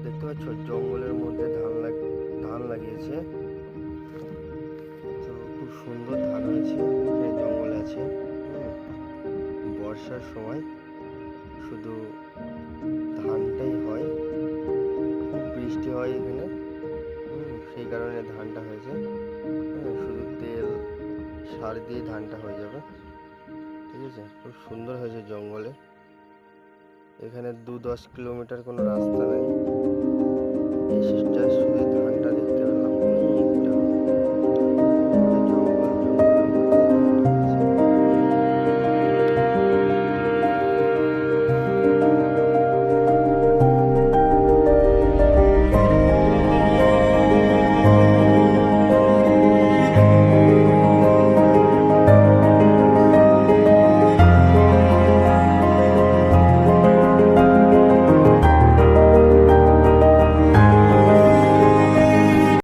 দেখতে পাচ্ছ জঙ্গলের মধ্যে ধান লাগিয়েছে। তো খুব সুন্দর ধান হয়েছে। এখানে জঙ্গল আছে। বর্ষার সময় শুধু ধানটাই হয়, খুব বৃষ্টি হয় এখানে। সেই কারণে ধানটা হয়েছে। শুধু তেল সার দিয়ে ধানটা হয়ে যাবে। ঠিক আছে, খুব সুন্দর হয়েছে জঙ্গলে। এখানে 2-10 কিলোমিটার কোনো রাস্তা নেই। এই শুধু ধানটা দেখতে পেলাম অনেকটা।